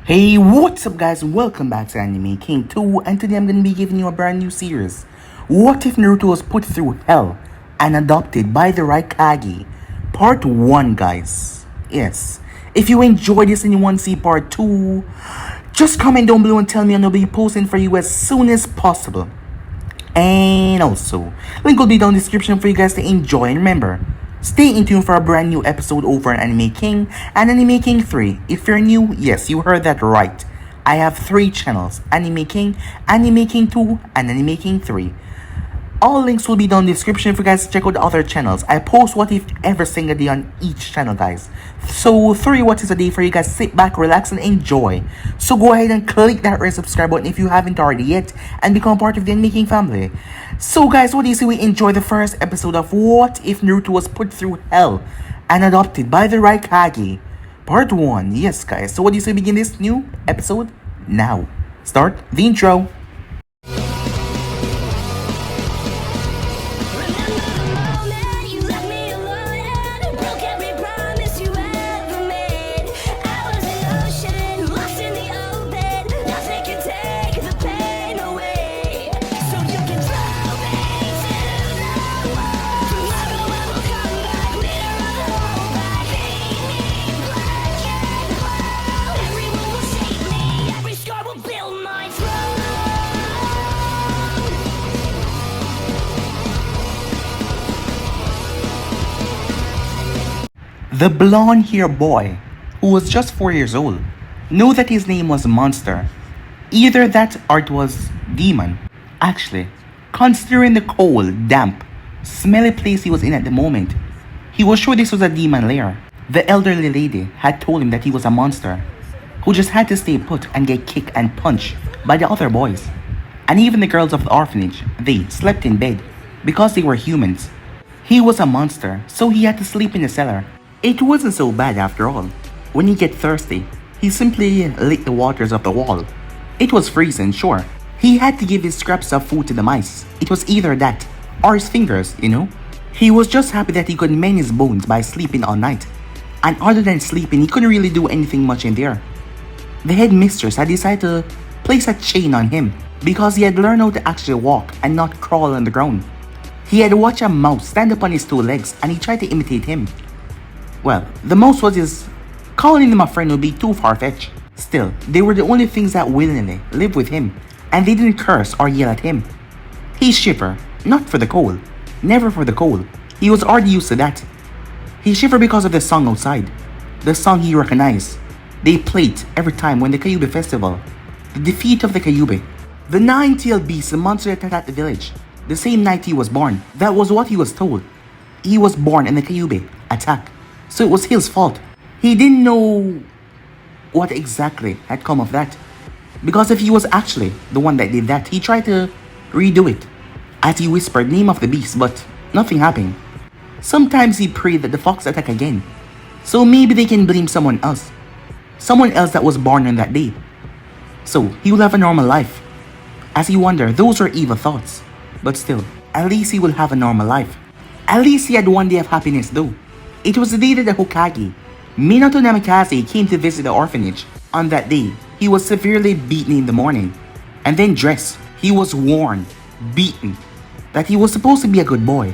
Hey, what's up guys? Welcome back to Anime King 2, and today I'm gonna be giving you a brand new series. What if Naruto was put through hell and adopted by the Raikage? Part 1, guys. Yes. If you enjoyed this and you want to see part 2, just comment down below and tell me, and I'll be posting for you as soon as possible. And also, link will be down in the description for you guys to enjoy. And remember, stay in tune for a brand new episode over on Anime King and Anime King 3. If you're new, yes, you heard that right. I have 3 channels, Anime King 2, and Anime King 3. All links will be down in the description for you guys to check out the other channels. I post what if every single day on each channel, guys. So 3 what is a day for you guys. Sit back, relax, and enjoy. So go ahead and click that red subscribe button if you haven't already yet, and become part of the Anime King family. So guys, what do you say we enjoy the first episode of What If Naruto Was Put Through Hell and Adopted by the Raikage? Part 1. Yes guys, so what do you say we begin this new episode now? Start the intro. The blonde-haired boy, who was just 4 years old, knew that his name was Monster. Either that or it was Demon. Actually, considering the cold, damp, smelly place he was in at the moment, he was sure this was a demon lair. The elderly lady had told him that he was a monster, who just had to stay put and get kicked and punched by the other boys. And even the girls of the orphanage, they slept in bed because they were humans. He was a monster, so he had to sleep in the cellar. It wasn't so bad after all. When he get thirsty, he simply licked the waters of the wall. It was freezing, sure. He had to give his scraps of food to the mice. It was either that or his fingers, you know. He was just happy that he could mend his bones by sleeping all night. And other than sleeping, he couldn't really do anything much in there. The headmistress had decided to place a chain on him because he had learned how to actually walk and not crawl on the ground. He had watched a mouse stand up on his 2 legs and he tried to imitate him. Well, the mouse was his. Calling him a friend would be too far-fetched. Still, they were the only things that willingly lived with him, and they didn't curse or yell at him. He shivered, not for the cold, never for the cold. He was already used to that. He shivered because of the song outside, the song he recognized. They played every time when the Kyuubi festival, the defeat of the Kyuubi. The 9-tailed beast, the monster that attacked the village, the same night he was born. That was what he was told. He was born in the Kyuubi attack. So it was his fault. He didn't know what exactly had come of that. Because if he was actually the one that did that, he tried to redo it. As he whispered name of the beast, but nothing happened. Sometimes he prayed that the fox attack again. So maybe they can blame someone else. Someone else that was born on that day. So he will have a normal life. As he wondered, those were evil thoughts. But still, at least he will have a normal life. At least he had one day of happiness though. It was the day that the Hokage, Minato Namikaze, came to visit the orphanage. On that day, he was severely beaten in the morning, and then dressed. He was worn, beaten, that he was supposed to be a good boy,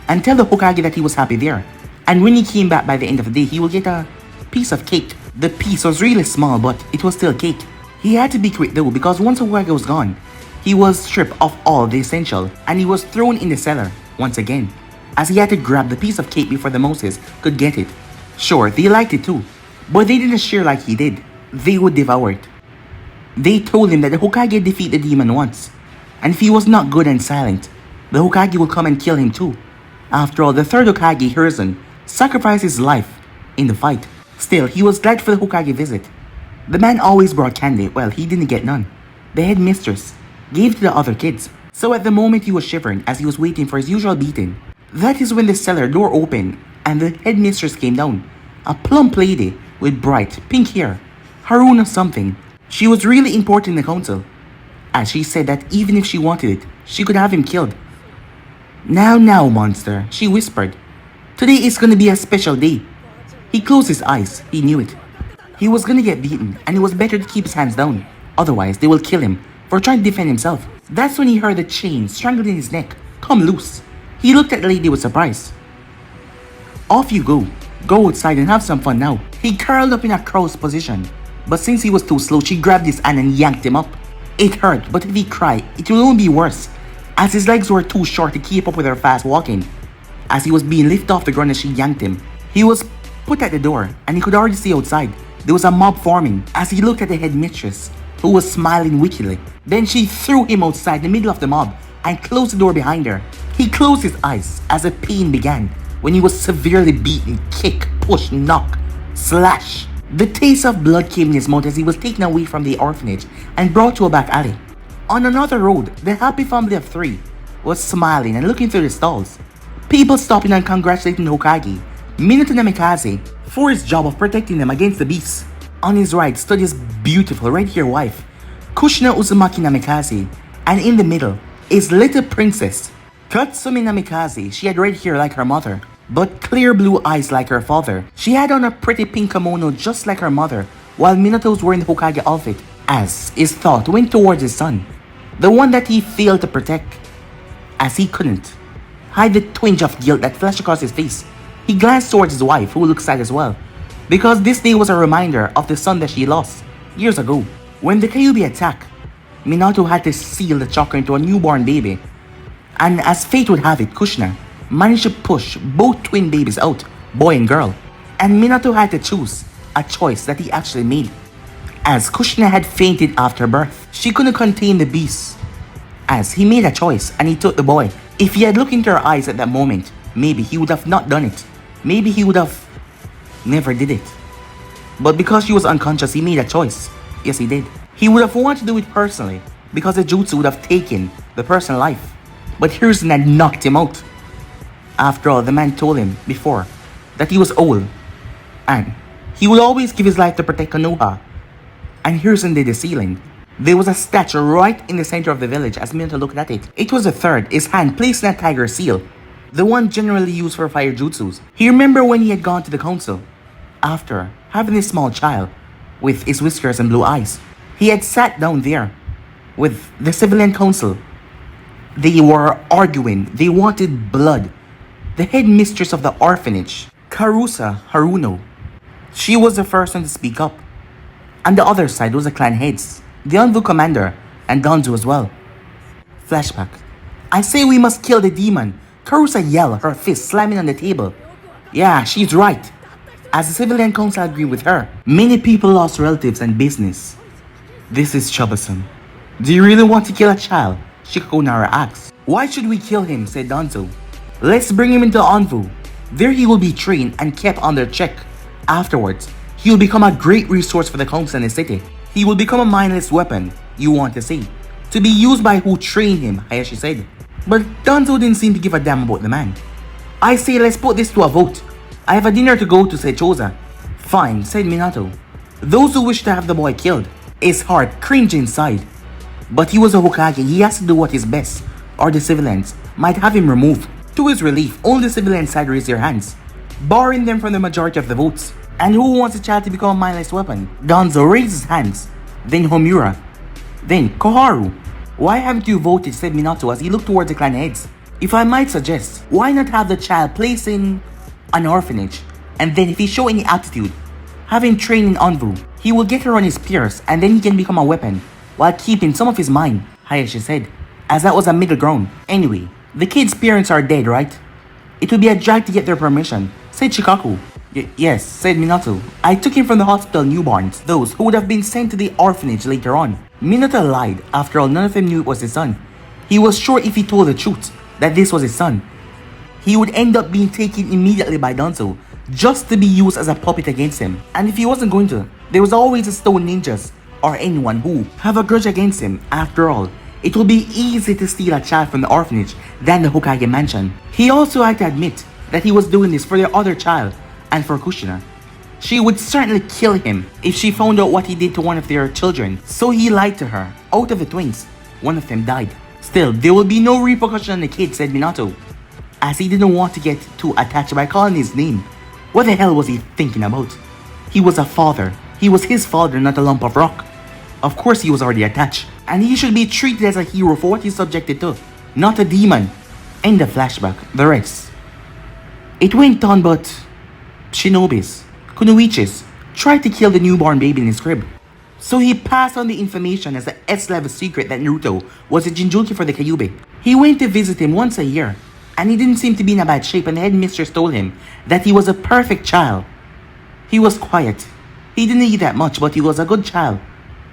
and tell the Hokage that he was happy there. And when he came back by the end of the day, he will get a piece of cake. The piece was really small, but it was still cake. He had to be quick though, because once Hokage was gone, he was stripped of all the essential, and he was thrown in the cellar once again, as he had to grab the piece of cake before the mouses could get it. Sure, they liked it too, but they didn't share like he did. They would devour it. They told him that the Hokage defeated the demon once, and if he was not good and silent, the Hokage would come and kill him too. After all, the 3rd Hokage, Hiruzen, sacrificed his life in the fight. Still, he was glad for the Hokage visit. The man always brought candy. Well, he didn't get none. The headmistress gave to the other kids. So at the moment he was shivering as he was waiting for his usual beating. That is when the cellar door opened and the headmistress came down. A plump lady with bright pink hair. Haruna something. She was really important in the council, as she said that even if she wanted it, she could have him killed. Now, monster, she whispered. Today is gonna be a special day. He closed his eyes, he knew it. He was gonna get beaten, and it was better to keep his hands down. Otherwise, they will kill him for trying to defend himself. That's when he heard the chain strangled in his neck come loose. He looked at the lady with surprise. Off you go. Go outside and have some fun now. He curled up in a crow's position. But since he was too slow, she grabbed his hand and yanked him up. It hurt, but if he cried, it will only be worse, as his legs were too short to keep up with her fast walking. As he was being lifted off the ground as she yanked him, he was put at the door, and he could already see outside. There was a mob forming as he looked at the headmistress, who was smiling wickedly. Then she threw him outside in the middle of the mob and closed the door behind her. He closed his eyes as the pain began when he was severely beaten, kick, push, knock, slash. The taste of blood came in his mouth as he was taken away from the orphanage and brought to a back alley. On another road, the happy family of 3 was smiling and looking through the stalls. People stopping and congratulating Hokage, Minato Namikaze, for his job of protecting them against the beasts. On his right stood his beautiful red-haired wife, Kushina Uzumaki Namikaze, and in the middle is little princess, Katsumi Namikaze. She had red hair like her mother, but clear blue eyes like her father. She had on a pretty pink kimono just like her mother, while Minato was wearing the Hokage outfit, as his thought went towards his son, the one that he failed to protect, as he couldn't hide the twinge of guilt that flashed across his face. He glanced towards his wife, who looked sad as well, because this day was a reminder of the son that she lost years ago. When the Kyuubi attacked, Minato had to seal the chakra into a newborn baby, and as fate would have it, Kushina managed to push both twin babies out, boy and girl, and Minato had to choose a choice that he actually made, as Kushina had fainted after birth. She couldn't contain the beast, as he made a choice and he took the boy. If he had looked into her eyes at that moment, maybe he would have not done it. Maybe he would have never did it. But because she was unconscious, he made a choice. Yes, he did. He would have wanted to do it personally, because the jutsu would have taken the person's life. But Hiruzen had knocked him out. After all, the man told him before that he was old, and he would always give his life to protect Konoha. And Hiruzen did the sealing. There was a statue right in the center of the village as Minato looked at it. It was the third, his hand placed in a tiger seal, the one generally used for fire jutsus. He remembered when he had gone to the council, after having a small child with his whiskers and blue eyes. He had sat down there with the civilian council. They were arguing, they wanted blood. The headmistress of the orphanage, Karusa Haruno, she was the first one to speak up. On the other side was the clan heads, the Anvu commander, and Danzo as well. Flashback. I say we must kill the demon. Karusa yelled, her fist slamming on the table. Yeah, she's right. As the civilian council agreed with her, many people lost relatives and business. This is troublesome. Do you really want to kill a child? Shikako Nara asked. Why should we kill him? Said Danzo. Let's bring him into Anvu. There he will be trained and kept under check. Afterwards, he will become a great resource for the council and the city. He will become a mindless weapon, you want to say, to be used by who trained him, Hayashi said. But Danzo didn't seem to give a damn about the man. I say let's put this to a vote. I have a dinner to go to, said Choza. Fine, said Minato. Those who wish to have the boy killed. His heart cringed inside. But he was a Hokage, he has to do what is best, or the civilians might have him removed. To his relief, only the civilian side raised their hands, barring them from the majority of the votes. And who wants a child to become a mindless weapon? Danzo raised his hands, then Homura, then Koharu. Why haven't you voted? Said Minato as he looked towards the clan heads. If I might suggest, why not have the child placed in an orphanage, and then if he show any aptitude, have him train in Anvu. He will get her on his peers, and then he can become a weapon, while keeping some of his mind, Hayashi said, as that was a middle ground. Anyway, the kid's parents are dead, right? It would be a drag to get their permission, said Shikaku. Yes, said Minato. I took him from the hospital newborns, those who would have been sent to the orphanage later on. Minato lied. After all, none of them knew it was his son. He was sure if he told the truth, that this was his son, he would end up being taken immediately by Danzo, just to be used as a puppet against him. And if he wasn't going to, there was always the stone ninjas, or anyone who have a grudge against him. After all, it would be easy to steal a child from the orphanage than the Hokage mansion. He also had to admit that he was doing this for their other child, and for Kushina. She would certainly kill him if she found out what he did to one of their children. So he lied to her. Out of the twins, one of them died. Still, there will be no repercussion on the kid, said Minato, as he didn't want to get too attached by calling his name. What the hell was he thinking about? He was a father, He was his father, not a lump of rock. Of course he was already attached, and he should be treated as a hero for what he's subjected to, not a demon. End of flashback, the rest. It went on, but shinobis, kunoichis, tried to kill the newborn baby in his crib. So he passed on the information as the S-level secret that Naruto was a Jinjulki for the Kyuubi. He went to visit him once a year, and he didn't seem to be in a bad shape, and the headmistress told him that he was a perfect child. He was quiet. He didn't eat that much, but he was a good child.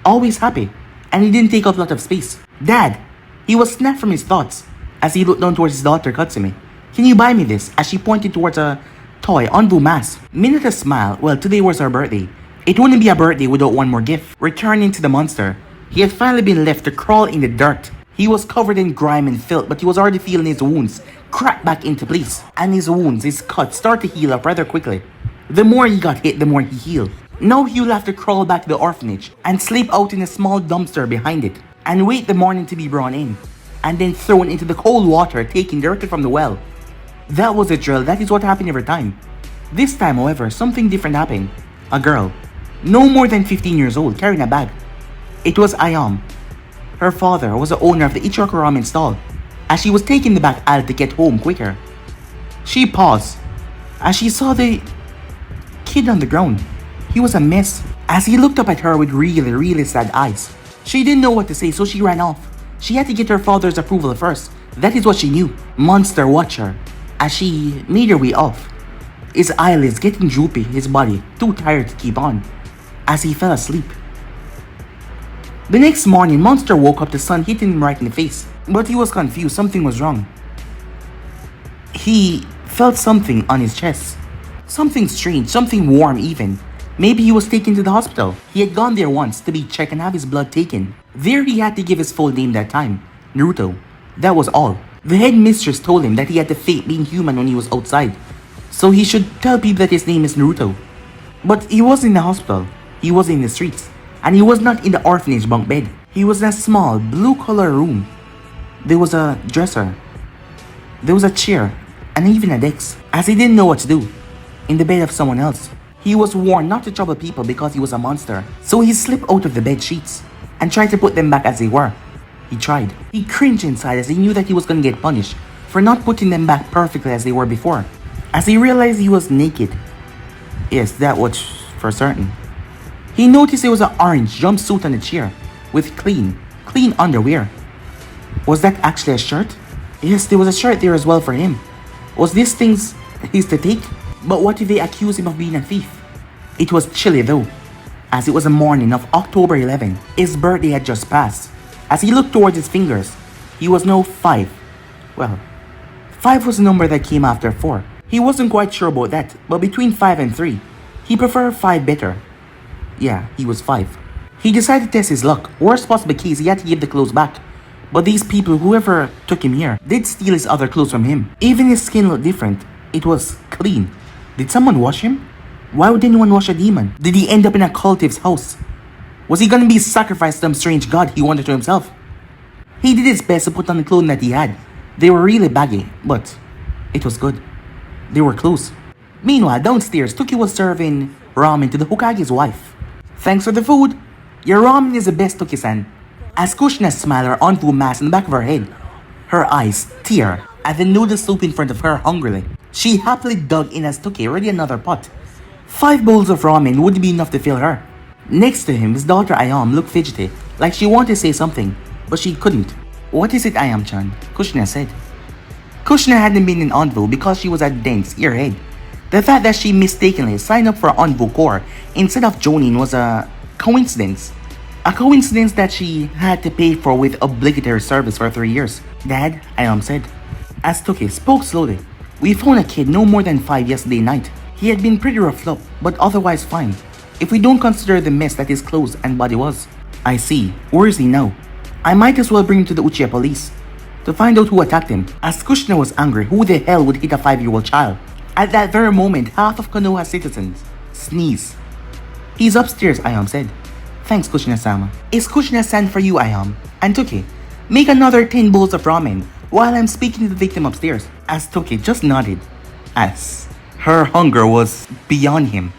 Always happy, and he didn't take up a lot of space. Dad! He was snapped from his thoughts as he looked down towards his daughter Katsumi. Can you buy me this? As she pointed towards a toy Onbu mask. Minato smiled. Well, today was her birthday. It wouldn't be a birthday without one more gift. Returning to the monster, he had finally been left to crawl in the dirt. He was covered in grime and filth, but he was already feeling his wounds crack back into place. And his wounds, his cuts, start to heal up rather quickly. The more he got hit, the more he healed. Now he'll have to crawl back to the orphanage and sleep out in a small dumpster behind it and wait the morning to be brought in and then thrown into the cold water taken directly from the well. That was a drill. That is what happened every time. This time, however, something different happened. A girl, no more than 15 years old, carrying a bag. It was Ayam. Her father was the owner of the Ichiraku ramen stall. As she was taking the bag out to get home quicker, she paused as she saw the kid on the ground. He was a mess. As he looked up at her with really sad eyes, she didn't know what to say, so she ran off. She had to get her father's approval first. That is what she knew. Monster watched her as she made her way off. His eyelids getting droopy, his body too tired to keep on, as he fell asleep. The next morning, Monster woke up, the sun hitting him right in the face. But he was confused, something was wrong. He felt something on his chest. Something strange, something warm even. Maybe he was taken to the hospital. He had gone there once to be checked and have his blood taken. There he had to give his full name that time, Naruto. That was all. The headmistress told him that he had to fake being human when he was outside, so he should tell people that his name is Naruto. But he wasn't in the hospital. He was in the streets. And he was not in the orphanage bunk bed. He was in a small blue color room. There was a dresser. There was a chair and even a desk, as he didn't know what to do. In the bed of someone else. He was warned not to trouble people because he was a monster. So he slipped out of the bed sheets and tried to put them back as they were. He tried. He cringed inside as he knew that he was going to get punished for not putting them back perfectly as they were before. As he realized he was naked. Yes, that was for certain. He noticed there was an orange jumpsuit on the chair with clean underwear. Was that actually a shirt? Yes, there was a shirt there as well for him. Was this things his to take? But what if they accuse him of being a thief? It was chilly though, as it was the morning of October 11. His birthday had just passed. As he looked towards his fingers, he was now 5. Well, 5 was the number that came after 4. He wasn't quite sure about that, but between 5 and 3, he preferred 5 better. Yeah, he was 5. He decided to test his luck. Worst possible case, he had to give the clothes back. But these people, whoever took him here, did steal his other clothes from him. Even his skin looked different. It was clean. Did someone wash him? Why would anyone wash a demon? Did he end up in a cultive's house? Was he gonna be sacrificed to some strange god he wanted to himself? He did his best to put on the clothing that he had. They were really baggy, but it was good. They were clothes. Meanwhile, downstairs, Tuki was serving ramen to the Hokage's wife. Thanks for the food. Your ramen is the best, Tuki-san. As Kushina smiled, her onvu mask in the back of her head, her eyes tear at the noodle soup in front of her hungrily. She happily dug in as Tuki ready another pot. 5 bowls of ramen wouldn't be enough to fill her. Next to him, his daughter Ayam looked fidgety, like she wanted to say something, but she couldn't. What is it, Ayam-chan? Kushina said. Kushina hadn't been in Onvu because she was a dense earhead. The fact that she mistakenly signed up for Onvu Corps instead of joining was a coincidence. A coincidence that she had to pay for with obligatory service for 3 years. Dad, Ayam said. As Tuki spoke slowly, we found a kid no more than 5 yesterday night. He had been pretty roughed up, but otherwise fine, if we don't consider the mess that his clothes and body was. I see. Where is he now? I might as well bring him to the Uchiha police to find out who attacked him. As Kushina was angry, who the hell would hit a 5-year-old child? At that very moment, half of Konoha's citizens sneezed. He's upstairs, Ayam said. Thanks, Kushina-sama. It's Kushina-san for you, Ayam. And Tuki, make another 10 bowls of ramen while I'm speaking to the victim upstairs. As Tuki just nodded, as her hunger was beyond him.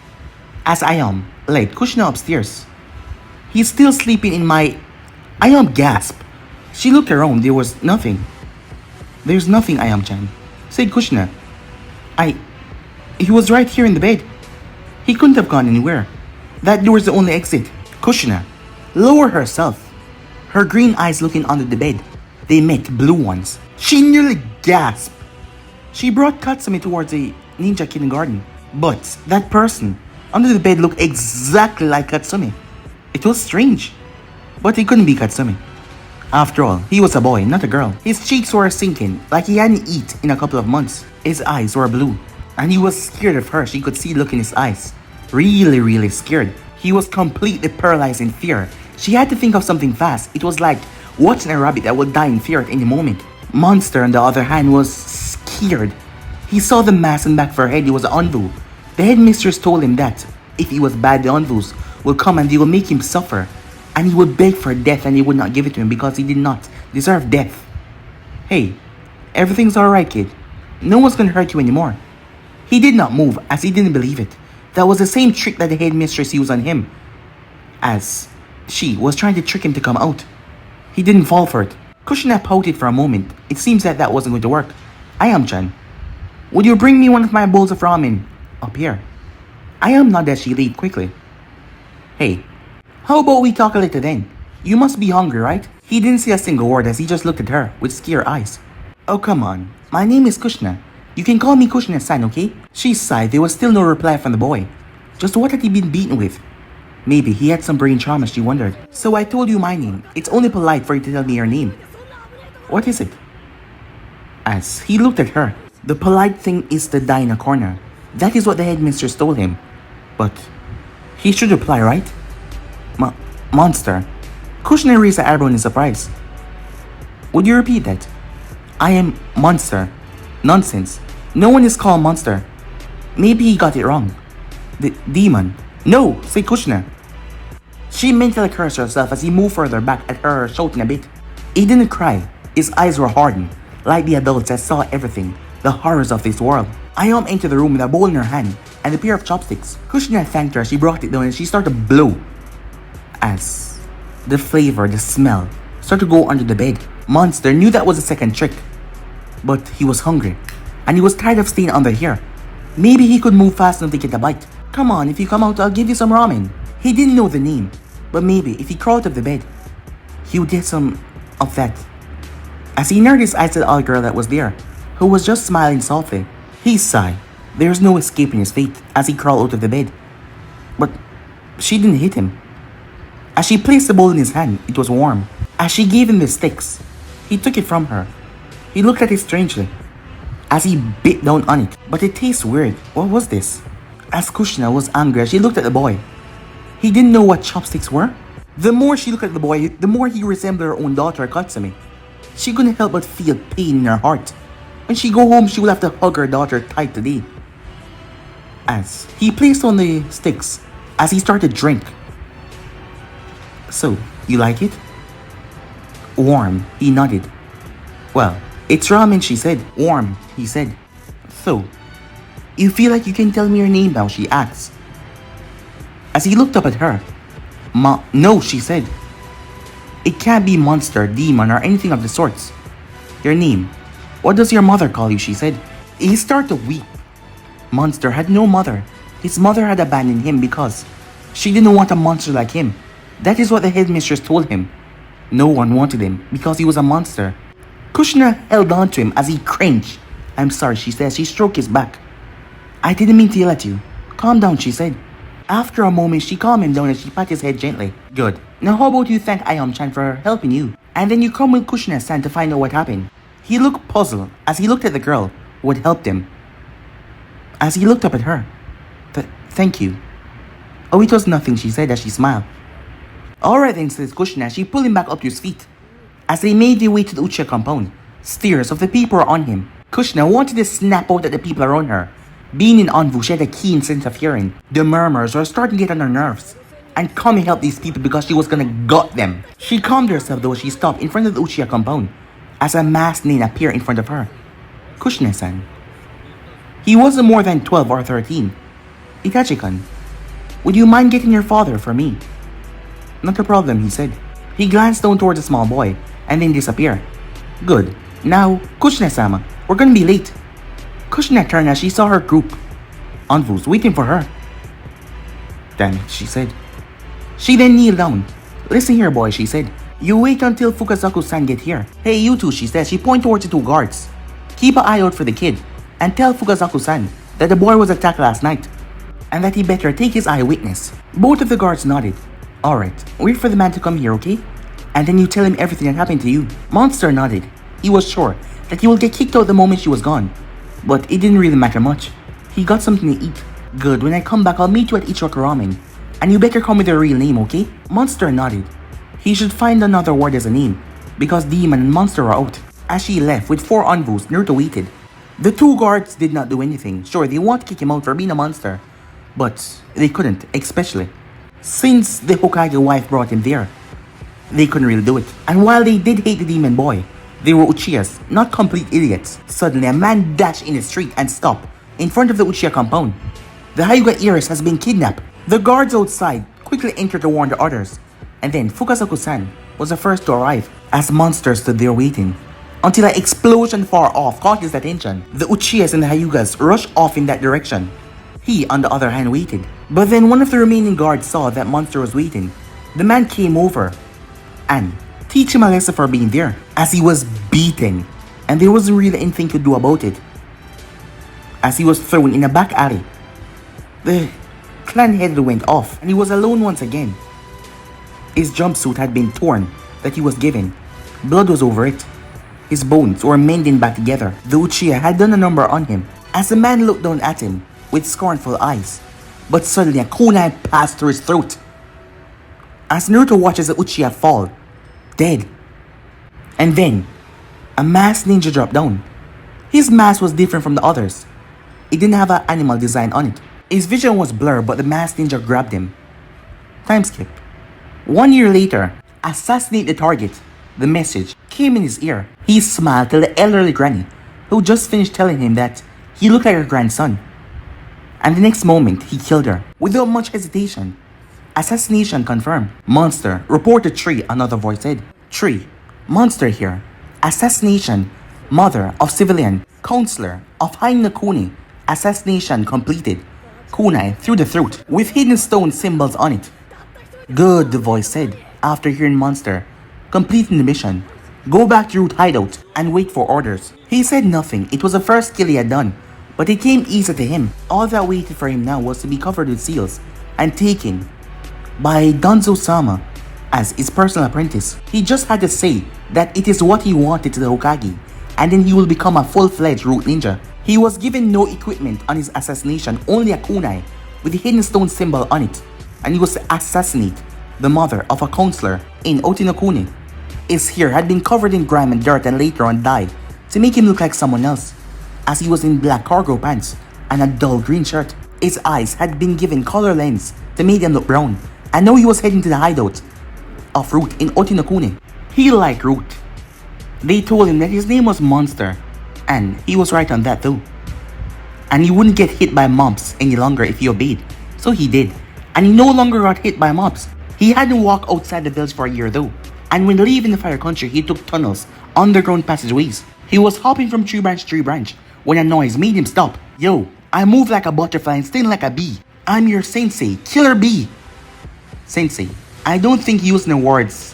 As Ayam led Kushina upstairs. He's still sleeping in my... Ayam gasped. She looked around. There was nothing. There's nothing, Ayam-chan, said Kushina. He was right here in the bed. He couldn't have gone anywhere. That door's the only exit. Kushina lowered herself, her green eyes looking under the bed. They met blue ones. She nearly gasped. She brought Katsumi towards a ninja kindergarten. But that person under the bed looked exactly like Katsumi. It was strange. But it couldn't be Katsumi. After all, he was a boy, not a girl. His cheeks were sinking like he hadn't eaten in a couple of months. His eyes were blue. And he was scared of her. She could see the look in his eyes. Really scared. He was completely paralyzed in fear. She had to think of something fast. It was like watching a rabbit that would die in fear at any moment. Monster, on the other hand, was scared. He saw the mask and back of her head. It was Anvu. The headmistress told him that if he was bad, the Anvus will come and they will make him suffer. And he would beg for death and they would not give it to him because he did not deserve death. Hey, everything's alright, kid. No one's gonna hurt you anymore. He did not move as he didn't believe it. That was the same trick that the headmistress used on him, as she was trying to trick him to come out. He didn't fall for it. Kushina pouted for a moment. It seems that wasn't going to work. Ayam-chan, would you bring me one of my bowls of ramen up here? Ayam nodded as she leave quickly. Hey, how about we talk a little then? You must be hungry, right? He didn't say a single word as he just looked at her with scared eyes. Oh, come on. My name is Kushina. You can call me Kushina-san, okay? She sighed. There was still no reply from the boy. Just what had he been beaten with? Maybe he had some brain trauma, she wondered. So I told you my name. It's only polite for you to tell me your name. What is it? As he looked at her, the polite thing is to die in a corner. That is what the headmistress told him. But he should reply, right? Monster. Kushina raised her eyebrow in surprise. Would you repeat that? I am monster. Nonsense. No one is called monster. Maybe he got it wrong. The demon. No, said Kushina. She mentally cursed herself as he moved further back at her, shouting a bit. He didn't cry. His eyes were hardened, like the adults that saw everything, the horrors of this world. Ayam entered the room with a bowl in her hand and a pair of chopsticks. Kushina thanked her as she brought it down and she started to blow. As the flavor, the smell, started to go under the bed. Monster knew that was a second trick. But he was hungry, and he was tired of staying under here. Maybe he could move fast enough to get a bite. Come on, if you come out, I'll give you some ramen. He didn't know the name, but maybe if he crawled out of the bed, he would get some of that. As he narrowed his eyes to the old girl that was there, who was just smiling softly, he sighed. There was no escaping his fate as he crawled out of the bed. But she didn't hit him. As she placed the bowl in his hand, it was warm. As she gave him the sticks, he took it from her. He looked at it strangely as he bit down on it, but it tastes weird. What was this? As Kushina was angry, she looked at the boy. He didn't know what chopsticks were. The more she looked at the boy, the more he resembled her own daughter, Katsumi. She couldn't help but feel pain in her heart. When she go home, she will have to hug her daughter tight today. As he placed on the sticks, as he started to drink. So, you like it? Warm, he nodded. Well, it's ramen, she said. Warm, he said. So, you feel like you can tell me your name now, she asked. As he looked up at her. No, she said. It can't be monster, demon, or anything of the sorts. Your name. What does your mother call you, she said. He started to weep. Monster had no mother. His mother had abandoned him because she didn't want a monster like him. That is what the headmistress told him. No one wanted him because he was a monster. Kushina held on to him as he cringed. I'm sorry, she said. She stroked his back. I didn't mean to yell at you. Calm down, she said. After a moment, she calmed him down and she patted his head gently. Good. Now how about you thank Ayam-chan for helping you? And then you come with Kushina-san to find out what happened. He looked puzzled as he looked at the girl who had helped him. As he looked up at her. Thank you. Oh, it was nothing, she said as she smiled. Alright then, says Kushina. She pulled him back up to his feet. As they made their way to the Uchiha compound, stares of the people were on him. Kushina wanted to snap out at the people around her. Being in Anvu, she had a keen sense of hearing. The murmurs were starting to get on her nerves. And come and help these people because she was gonna gut them. She calmed herself though as she stopped in front of the Uchiha compound as a masked name appeared in front of her. Kushina-san. He wasn't more than 12 or 13. Itachi-kun. Would you mind getting your father for me? Not a problem, he said. He glanced down towards the small boy and then disappeared. Good. Now, Kushina-sama, we're gonna be late. Kushina turned as she saw her group. Envu's waiting for her. Damn it, she said. She then kneeled down. Listen here, boy, she said. You wait until Fukasaku-san get here. Hey, you two, she said. She pointed towards the two guards. Keep an eye out for the kid and tell Fukasaku-san that the boy was attacked last night and that he better take his eyewitness. Both of the guards nodded. Alright, wait for the man to come here, okay? And then you tell him everything that happened to you. Monster nodded. He was sure that he would get kicked out the moment she was gone. But it didn't really matter much. He got something to eat. Good, when I come back, I'll meet you at Ichiraku Ramen. And you better come with your real name, okay? Monster nodded. He should find another word as a name, because Demon and Monster are out. As she left with 4 Envus, Naruto waited. The 2 guards did not do anything. Sure, they want to kick him out for being a monster, but they couldn't, especially since the Hokage wife brought him there. They couldn't really do it. And while they did hate the demon boy, they were Uchihas, not complete idiots. Suddenly, a man dashed in the street and stopped in front of the Uchiha compound. The Hyuga heiress has been kidnapped. The guards outside quickly entered to warn the others, and then Fukasaku-san was the first to arrive as Monster stood there waiting until an explosion far off caught his attention. The Uchihas and the Hyugas rushed off in that direction. He, on the other hand, waited. But then one of the remaining guards saw that Monster was waiting. The man came over and teach him a lesson for being there, as he was beaten and there wasn't really anything to do about it. As he was thrown in a back alley, the clan head went off and he was alone once again. His jumpsuit had been torn that he was given. Blood was over it. His bones were mending back together. The Uchiha had done a number on him as the man looked down at him with scornful eyes. But suddenly a kunai passed through his throat. As Naruto watches the Uchiha fall, dead. And then, a masked ninja dropped down. His mask was different from the others. It didn't have an animal design on it. His vision was blurred, but the masked ninja grabbed him. Time skip. 1 year later, assassinate the target. The message came in his ear. He smiled to the elderly granny, who just finished telling him that he looked like her grandson. And the next moment, he killed her without much hesitation. Assassination confirmed. Monster, report to Tree, another voice said. Tree, Monster here. Assassination, mother of civilian, counselor of Hain no Kuni. Assassination completed. Kunai through the throat with hidden stone symbols on it. Good, the voice said after hearing Monster completing the mission. Go back to Root hideout and wait for orders. He said nothing. It was the first kill he had done, but it came easy to him. All that waited for him now was to be covered with seals and taken by Danzo-sama as his personal apprentice. He just had to say that it is what he wanted to the Hokage, and then he will become a full-fledged root ninja. He was given no equipment on his assassination, only a kunai with the hidden stone symbol on it, and he was to assassinate the mother of a counselor in Otinokuni. His hair had been covered in grime and dirt and later on dyed to make him look like someone else, as he was in black cargo pants and a dull green shirt. His eyes had been given color lens to make them look brown, and now he was heading to the hideout of Root in Otinokuni. He liked Root. They told him that his name was Monster, and he was right on that too. And he wouldn't get hit by mobs any longer if he obeyed, so he did. And he no longer got hit by mobs. He hadn't walked outside the village for a year though, and when leaving the fire country he took tunnels, underground passageways. He was hopping from tree branch to tree branch when a noise made him stop. Yo, I move like a butterfly and sting like a bee. I'm your sensei, Killer Bee. Sensei, I don't think using the words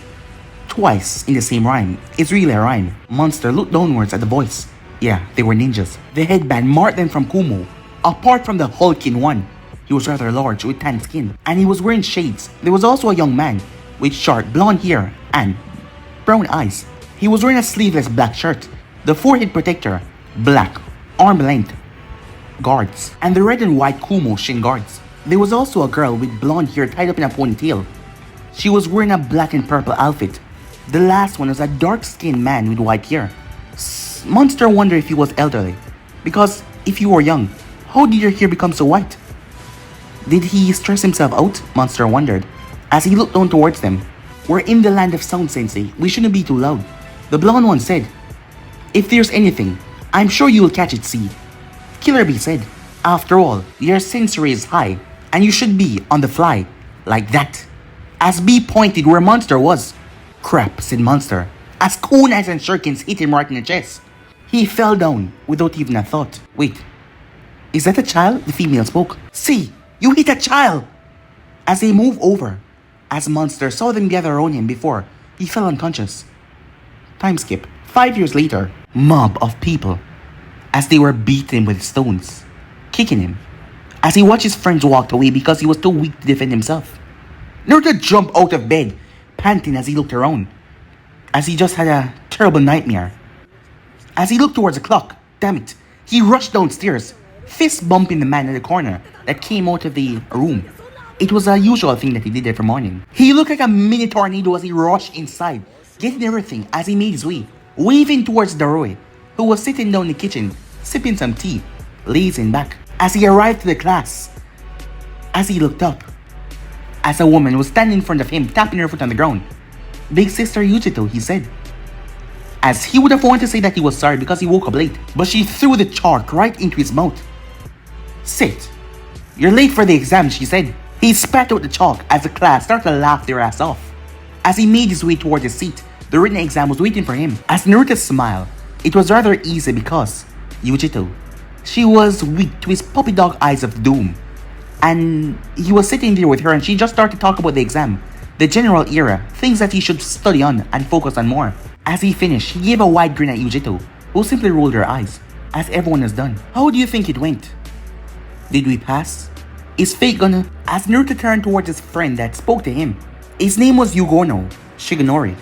twice in the same rhyme is really a rhyme. Monster looked downwards at the voice. Yeah, they were ninjas. The headband marked them from Kumo. Apart from the hulking one, he was rather large with tan skin, and he was wearing shades. There was also a young man with short blonde hair and brown eyes. He was wearing a sleeveless black shirt, the forehead protector, black, arm length guards, and the red and white Kumo shin guards. There was also a girl with blonde hair tied up in a ponytail. She was wearing a black and purple outfit. The last one was a dark-skinned man with white hair. Monster wondered if he was elderly, because if you were young, how did your hair become so white? Did he stress himself out? Monster wondered, as he looked down towards them. We're in the land of sound, Sensei. We shouldn't be too loud. The blonde one said. If there's anything, I'm sure you'll catch it, see. Killer Bee said. After all, your sensory is high, And you should be on the fly, like that. As B pointed where Monster was. Crap, said Monster, as kunais and shurikens hit him right in the chest. He fell down without even a thought. Wait, is that a child? The female spoke. See, you hit a child! As they moved over, as Monster saw them gather around him before he fell unconscious. Time skip. 5 years later, mob of people, as they were beating him with stones, kicking him, as he watched his friends walk away because he was too weak to defend himself. Naruto jumped out of bed, panting as he looked around, as he just had a terrible nightmare. As he looked towards the clock, damn it, he rushed downstairs, fist bumping the man in the corner that came out of the room. It was a usual thing that he did every morning. He looked like a mini tornado as he rushed inside, getting everything as he made his way, waving towards Darui, who was sitting down in the kitchen, sipping some tea, lazing back. As he arrived to the class, as he looked up, as a woman was standing in front of him, tapping her foot on the ground. Big sister Yujito, he said. As he would have wanted to say that he was sorry because he woke up late, but she threw the chalk right into his mouth. Sit. You're late for the exam, she said. He spat out the chalk as the class started to laugh their ass off. As he made his way toward his seat, the written exam was waiting for him. As Naruto smiled, it was rather easy because Yujito, she was weak to his puppy dog eyes of doom. And he was sitting there with her and she just started to talk about the exam, the general era, things that he should study on and focus on more. As he finished, he gave a wide grin at Yujito, who simply rolled her eyes, as everyone has done. How do you think it went? Did we pass? Is fate gonna... As Naruto turned towards his friend that spoke to him, his name was Yugono Shigenori.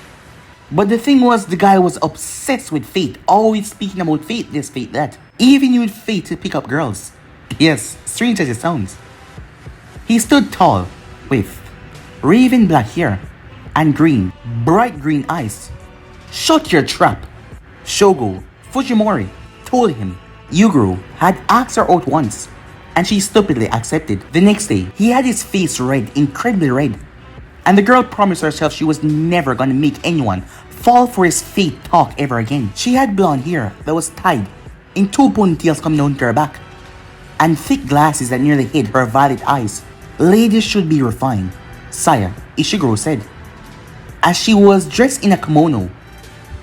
But the thing was, the guy was obsessed with fate, always speaking about fate this, fate that. He even used fate to pick up girls. Yes, strange as it sounds. He stood tall, with raven black hair and bright green eyes. Shut your trap. Shogo Fujimori told him Yuguru had asked her out once, and she stupidly accepted. The next day, he had his face red, incredibly red, and the girl promised herself she was never gonna make anyone fall for his fate talk ever again. She had blonde hair that was tied in 2 ponytails coming down to her back, and thick glasses that nearly hid her violet eyes. Ladies should be refined, Saya Ishiguro said. As she was dressed in a kimono,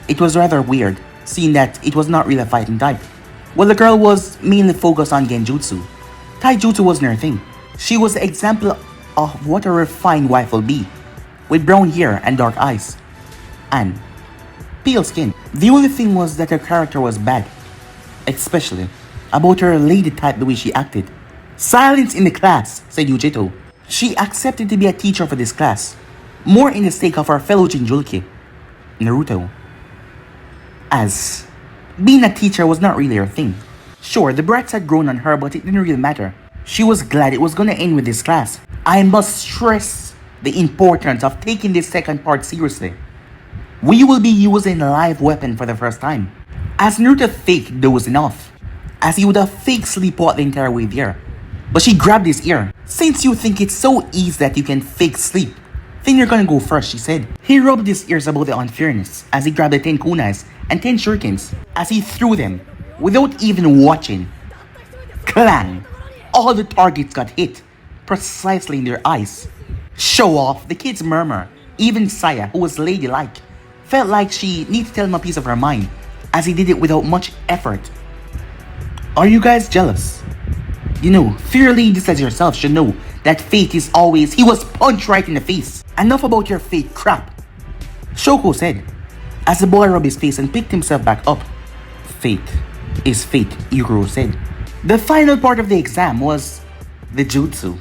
it was rather weird, seeing that it was not really a fighting type. While the girl was mainly focused on genjutsu, taijutsu wasn't her thing. She was the example of what a refined wife will be, with brown hair and dark eyes, and pale skin. The only thing was that her character was bad, especially about her lady type, the way she acted. Silence in the class, said Yujito. She accepted to be a teacher for this class, more in the sake of her fellow Jinjulki, Naruto. As being a teacher was not really her thing. Sure, the brats had grown on her, but it didn't really matter. She was glad it was gonna end with this class. I must stress the importance of taking this second part seriously. We will be using a live weapon for the first time. As Naruto faked dozing off, as he would have fake sleepwalked the entire way there. But she grabbed his ear. Since you think it's so easy that you can fake sleep, then you're gonna go first, she said. He rubbed his ears about the unfairness as he grabbed the 10 kunais and 10 shurikens as he threw them without even watching. Clang! All the targets got hit, precisely in their eyes. Show off, the kids murmur. Even Saya, who was ladylike, felt like she needed to tell him a piece of her mind, as he did it without much effort. Are you guys jealous? You know, fear ladies as yourself should know that fate is always... He was punched right in the face. Enough about your fate crap, Shoko said, as the boy rubbed his face and picked himself back up. Fate is fate, Yuguru said. The final part of the exam was the jutsu,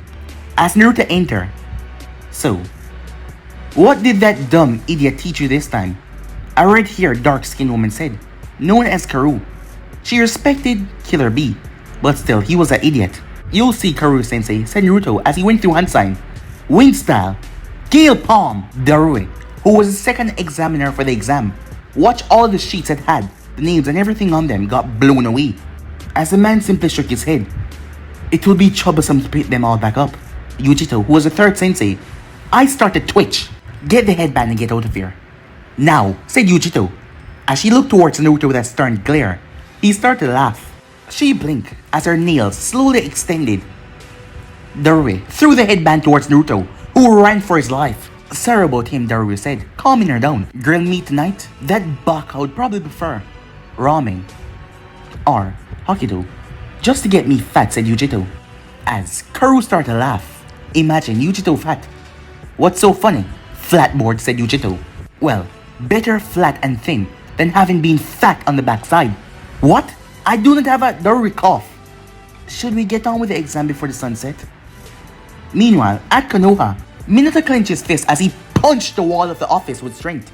as Naruto entered. So, what did that dumb idiot teach you this time? A red-haired, dark-skinned woman said, known as Karu. She respected Killer Bee, but still, he was an idiot. You'll see, Karu-sensei, said Naruto as he went through hand sign. Wind style. Gale Palm, Darui, who was the second examiner for the exam. Watch all the sheets that had the names and everything on them got blown away. As the man simply shook his head. It will be troublesome to pick them all back up. Yujito, who was the third sensei, I started to twitch. Get the headband and get out of here. Now, said Yujito. As she looked towards Naruto with a stern glare, he started to laugh. She blinked as her nails slowly extended. Darui threw the headband towards Naruto, who ran for his life. Sorry about him, Darui said, calming her down. Girl meet tonight? That baka would probably prefer ramen or Hokkaido. Just to get me fat, said Yujito. As Karu started to laugh. Imagine Yujito fat. What's so funny? Flatboard, said Yujito. Well, better flat and thin than having been fat on the backside. What? I do not have a Darui cough. Should we get on with the exam before the sun set? Meanwhile, at Konoha, Minato clenched his fist as he punched the wall of the office with strength.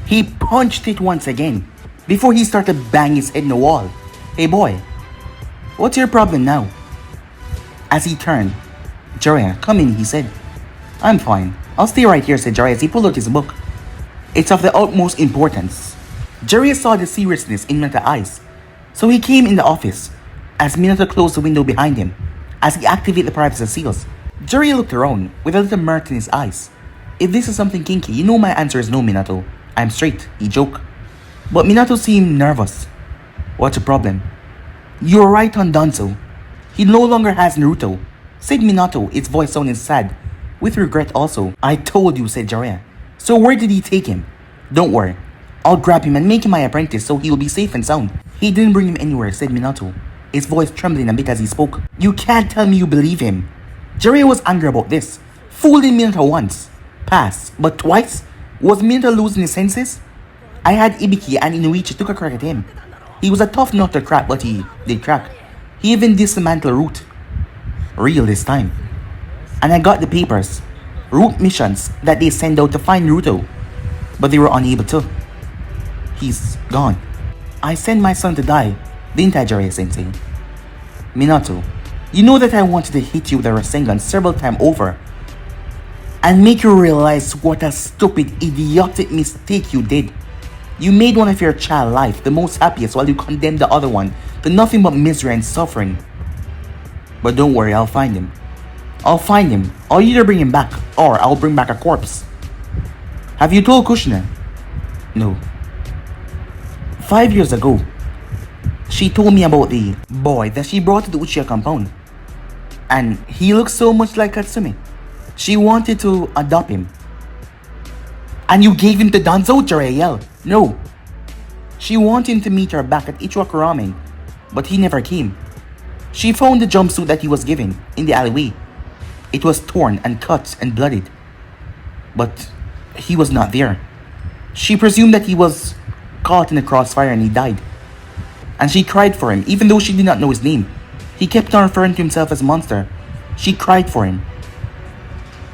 He punched it once again, before he started banging his head in the wall. Hey boy, what's your problem now? As he turned, Jiraiya, come in, he said. I'm fine. I'll stay right here, said Jiraiya as he pulled out his book. It's of the utmost importance. Jiraiya saw the seriousness in Minato's eyes, so he came in the office, as Minato closed the window behind him, as he activated the privacy seals. Jiraiya looked around with a little mirth in his eyes. If this is something kinky, you know my answer is no, Minato. I'm straight, he joked. But Minato seemed nervous. What's the problem? You're right on Danzo. He no longer has Naruto, said Minato, its voice sounding sad, with regret also. I told you, said Jiraiya. So where did he take him? Don't worry. I'll grab him and make him my apprentice so he'll be safe and sound. He didn't bring him anywhere, said Minato, his voice trembling a bit as he spoke. You can't tell me you believe him. Jiraiya was angry about this. Fooling Minato once. Pass. But twice? Was Minato losing his senses? I had Ibiki and Inuichi took a crack at him. He was a tough nut to crack, but he did crack. He even dismantled Root. Real this time. And I got the papers. Root missions that they send out to find Naruto. But they were unable to. He's gone. I sent my son to die, didn't I, Jiraiya-sensei? Minato, you know that I wanted to hit you with a Rasengan several times over and make you realize what a stupid, idiotic mistake you did. You made one of your child life the most happiest while you condemned the other one to nothing but misery and suffering. But don't worry, I'll find him. I'll find him. I'll either bring him back or I'll bring back a corpse. Have you told Kushina? No. 5 years ago, she told me about the boy that she brought to the Uchiha compound. And he looks so much like Katsumi. She wanted to adopt him. And you gave him to Danzo, Jiraiya yelled. No. She wanted him to meet her back at Ichiwaka Ramen, but he never came. She found the jumpsuit that he was given in the alleyway. It was torn and cut and bloodied. But he was not there. She presumed that he was caught in the crossfire and he died. And she cried for him, even though she did not know his name. He kept on referring to himself as Monster. She cried for him.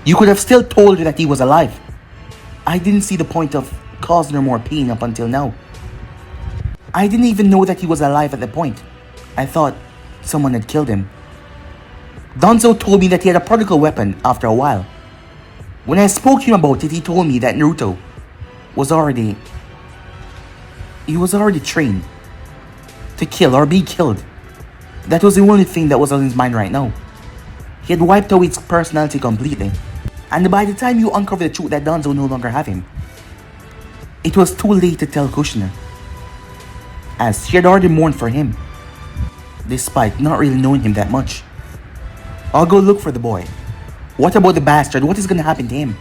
You could have still told her that he was alive. I didn't see the point of causing her more pain up until now. I didn't even know that he was alive at the point. I thought someone had killed him. Danzo told me that he had a particle weapon after a while. When I spoke to him about it, he told me that Naruto was already trained to kill or be killed. That was the only thing that was on his mind right now. He had wiped out his personality completely. And by the time you uncover the truth that Danzo no longer had him, it was too late to tell Kushina, as she had already mourned for him, despite not really knowing him that much. I'll go look for the boy. What about the bastard? What is gonna happen to him?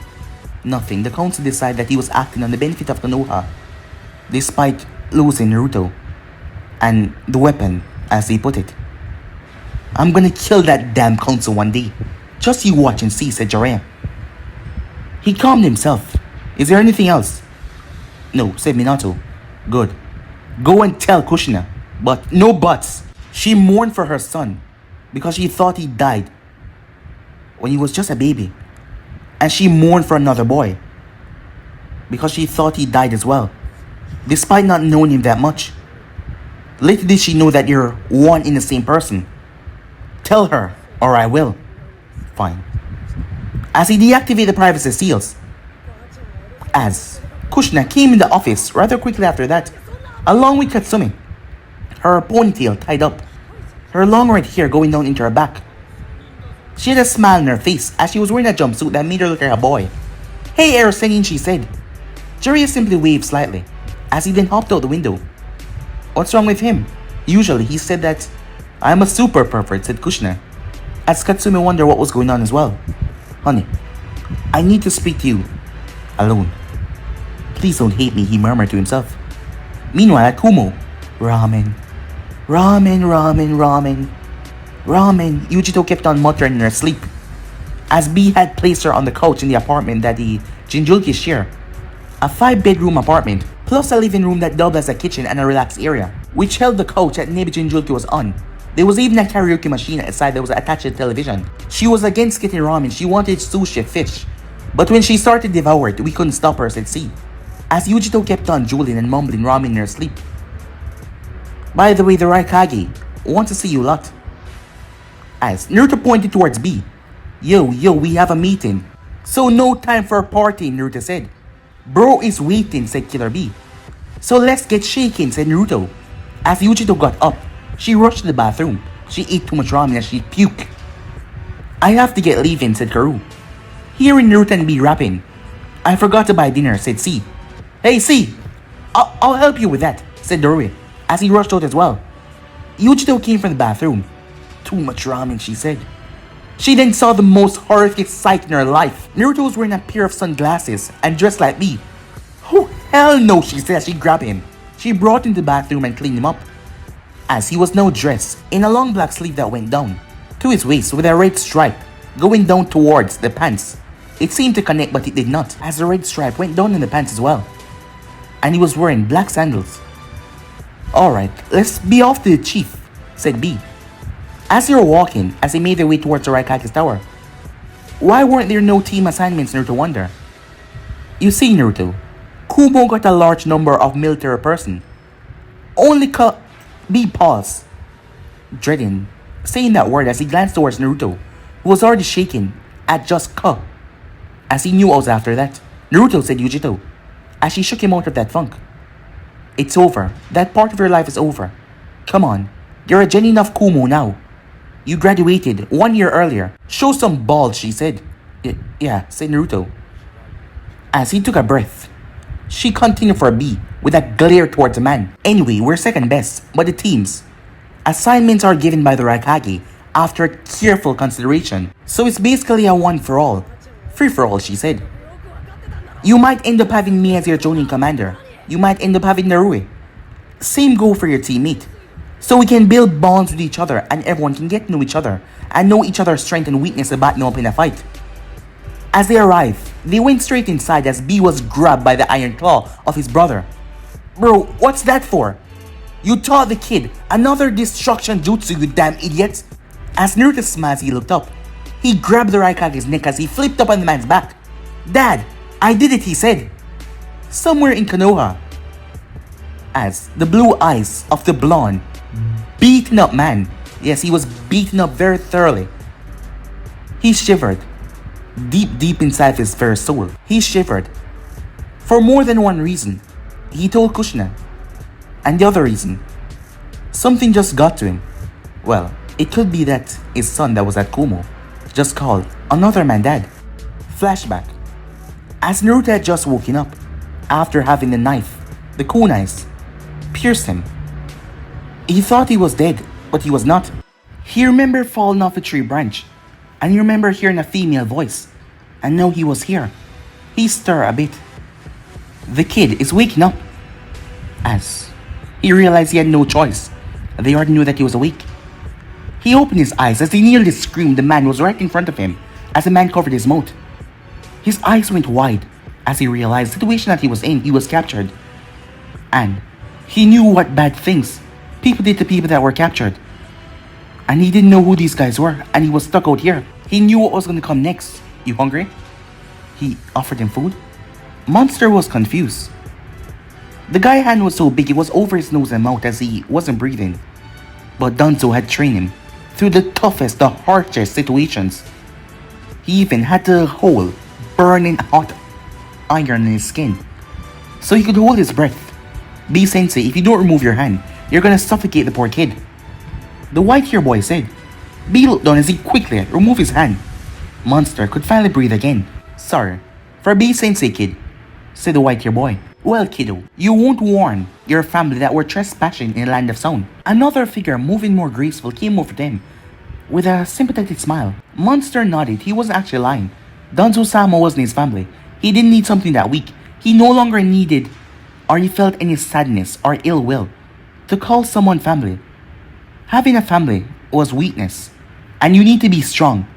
Nothing. The council decided that he was acting on the benefit of Konoha, despite losing Naruto and the weapon, as they put it. I'm gonna kill that damn council one day. Just you watch and see, said Jiraiya. He calmed himself. Is there anything else? No, said Minato. Good. Go and tell Kushina. But no buts. She mourned for her son because she thought he died when he was just a baby. And she mourned for another boy because she thought he died as well, despite not knowing him that much. Little did she know that you're one in the same person. Tell her, or I will. Fine. As he deactivated the privacy seals, as Kushina came in the office rather quickly after that, along with Katsumi, her ponytail tied up, her long red hair going down into her back. She had a smile on her face as she was wearing a jumpsuit that made her look like a boy. Hey, Aerosenin, she said. Jiraiya simply waved slightly, as he then hopped out the window. What's wrong with him? Usually he said that, I'm a super pervert, said Kushina. as Katsumi wondered what was going on as well. Honey, I need to speak to you. Alone. Please don't hate me, he murmured to himself. Meanwhile at Kumo, ramen. Ramen, ramen, ramen. Ramen, Yujito kept on muttering in her sleep, as B had placed her on the couch in the apartment that the Jinjulkis share. A 5-bedroom apartment, plus a living room that doubled as a kitchen and a relaxed area, which held the couch that Nebi Jinjulki was on. There was even a karaoke machine outside that was attached to the television. She was against getting ramen, she wanted sushi fish. But when she started to devour it, we couldn't stop her, said C, as Yujito kept on drooling and mumbling ramen in her sleep. By the way, the Raikage want to see you a lot. As Naruto pointed towards B. Yo, we have a meeting. So no time for a party, Naruto said. Bro is waiting, said Killer B. So let's get shaking, said Naruto. As Yujito got up, she rushed to the bathroom. She ate too much ramen and she'd puke. I have to get leaving, said Karu. Hearing Naruto and B rapping. I forgot to buy dinner, said C. Hey C, I'll help you with that, said Dorui, as he rushed out as well. Yujito came from the bathroom. Too much ramen, she said. She then saw the most horrific sight in her life. Naruto was wearing a pair of sunglasses and dressed like me. Oh hell no, she said as she grabbed him. She brought him to the bathroom and cleaned him up, as he was now dressed in a long black sleeve that went down to his waist with a red stripe going down towards the pants. It seemed to connect, but it did not, as the red stripe went down in the pants as well. And he was wearing black sandals. Alright, let's be off to the chief, said B, as they were walking, as they made their way towards the Raikage's tower. Why weren't there no team assignments, Naruto wondered. You see, Naruto, Kumo got a large number of military person. Only B paused, dreading saying that word as he glanced towards Naruto, who was already shaking at just Ka, as he knew what was after that. Naruto, said Yujito, as she shook him out of that funk. It's over. That part of your life is over. Come on, you're a genin of Kumo now. You graduated 1 year earlier. Show some balls, she said. Yeah, said Naruto, as he took a breath. She continued for B with a glare towards the man. Anyway, we're second best, but the teams assignments are given by the Raikage after careful consideration. So it's basically a one for all. Free for all, she said. You might end up having me as your joining commander. You might end up having Narui. Same goal for your teammate. So we can build bonds with each other and everyone can get to know each other and know each other's strength and weakness to batten up in a fight. As they arrived, they went straight inside as B was grabbed by the iron claw of his brother. Bro, what's that for? You taught the kid another destruction jutsu, you damn idiot. As Naruto smiled as he looked up, he grabbed the Raikage's neck as he flipped up on the man's back. Dad, I did it, he said. Somewhere in Konoha, as the blue eyes of the blonde, beaten up man, yes, he was beaten up very thoroughly. He shivered. Deep inside his very soul, he shivered. For more than one reason, he told Kushina. And the other reason, something just got to him. Well, it could be that his son that was at Kumo just called another man dad. Flashback. As Naruto had just woken up, after having the knife, the kunais, pierced him. He thought he was dead, but he was not. He remembered falling off a tree branch, and he remembered hearing a female voice, and now he was here. He stirred a bit. The kid is waking up. As he realized he had no choice, they already knew that he was awake. He opened his eyes as he nearly screamed. The man was right in front of him as the man covered his mouth. His eyes went wide as he realized the situation that he was in. He was captured. And he knew what bad things people did to people that were captured. And he didn't know who these guys were, and he was stuck out here. He knew what was going to come next. You hungry? He offered him food. Monster was confused. The guy's hand was so big it was over his nose and mouth as he wasn't breathing. But Danzo had trained him through the toughest, the harshest situations. He even had to hold burning hot iron in his skin so he could hold his breath. B Sensei, if you don't remove your hand, you're gonna suffocate the poor kid, the white-haired boy said. B looked down as he quickly removed his hand. Monster could finally breathe again. Sorry, for B Sensei, kid, said the white-haired boy. Well, kiddo, you won't warn your family that we're trespassing in a land of sound. Another figure, moving more graceful, came over them with a sympathetic smile. Monster nodded. He wasn't actually lying. Danzo-sama wasn't his family. He didn't need something that weak. He no longer needed or he felt any sadness or ill will to call someone family. Having a family was weakness. And you need to be strong.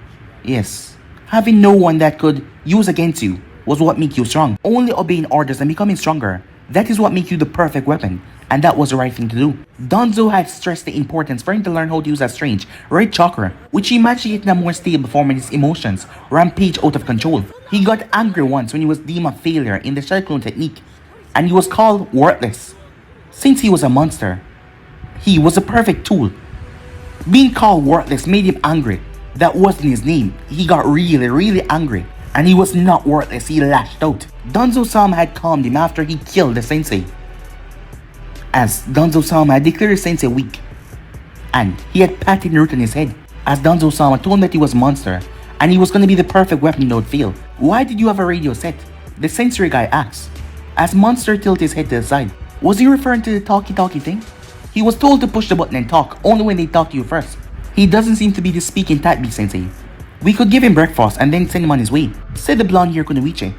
Yes. Having no one that could use against you was what made you strong. Only obeying orders and becoming stronger. That is what makes you the perfect weapon. And that was the right thing to do. Danzo had stressed the importance for him to learn how to use a strange red chakra, which he managed to get in a more stable form when his emotions rampage out of control. He got angry once when he was deemed a failure in the shell clone technique, and he was called worthless. Since he was a monster, he was a perfect tool. Being called worthless made him angry. That wasn't his name. He got really angry, and he was not worthless. He lashed out. Danzo-sama had calmed him after he killed the sensei, as Danzo-sama had declared his sensei weak, and he had patted Naruto on his head, as Danzo-sama told him that he was a monster and he was going to be the perfect weapon that would fail. Why did you have a radio set? The sensory guy asked, as Monster tilted his head to the side. Was he referring to the talkie-talkie thing? He was told to push the button and talk only when they talk to you first. He doesn't seem to be the speaking type, B-sensei. We could give him breakfast and then send him on his way, said the blonde-haired Kunoichi.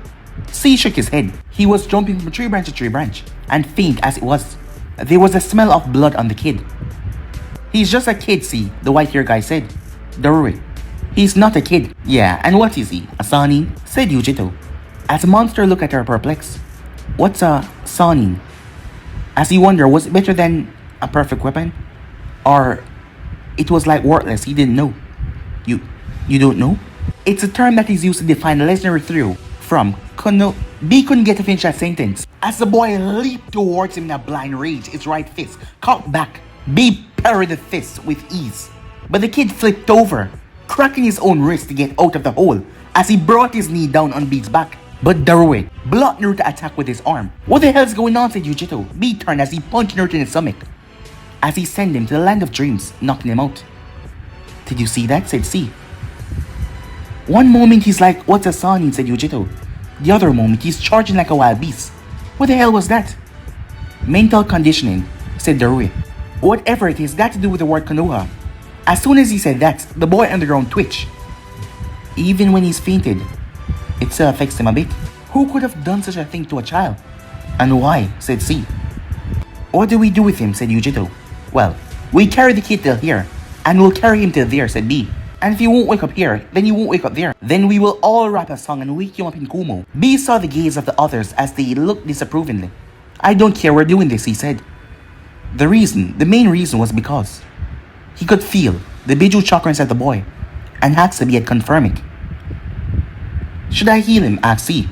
C shook his head. He was jumping from tree branch to tree branch, and faint as it was. There was a smell of blood on the kid. He's just a kid, C, the white-haired guy said. Darui. He's not a kid. Yeah, and what is he? A Sanin? Said Yujito. As Monster looked at her perplexed. What's a Sanin? As he wondered, was it better than a perfect weapon? Or it was like worthless, he didn't know. You don't know? It's a term that is used to define a legendary thrill from Kuno. B couldn't get to finish that sentence, as the boy leaped towards him in a blind rage, his right fist cocked back. B parried the fist with ease, but the kid flipped over, cracking his own wrist to get out of the hole as he brought his knee down on B's back. But Darui blocked Naruto attack with his arm. What the hell's going on, said Yujito. B turned as he punched Naruto in the stomach, as he sent him to the land of dreams, knocking him out. Did you see that, said C. One moment he's like, what's a Sanin, said Yujito. The other moment he's charging like a wild beast. What the hell was that? Mental conditioning, said Darui. Whatever it is, got to do with the word Konoha. As soon as he said that, the boy on the ground twitched. Even when he's fainted, it still affects him a bit. Who could have done such a thing to a child? And why, said C. What do we do with him, said Yujito. Well, we carry the kid till here, and we'll carry him till there, said B. And if he won't wake up here, then you won't wake up there. Then we will all rap a song and wake you up in Kumo. B saw the gaze of the others as they looked disapprovingly. I don't care, we're doing this, he said. The main reason was because he could feel the Biju chakra inside the boy, and Hatsubi had confirmed it. Should I heal him, asked C.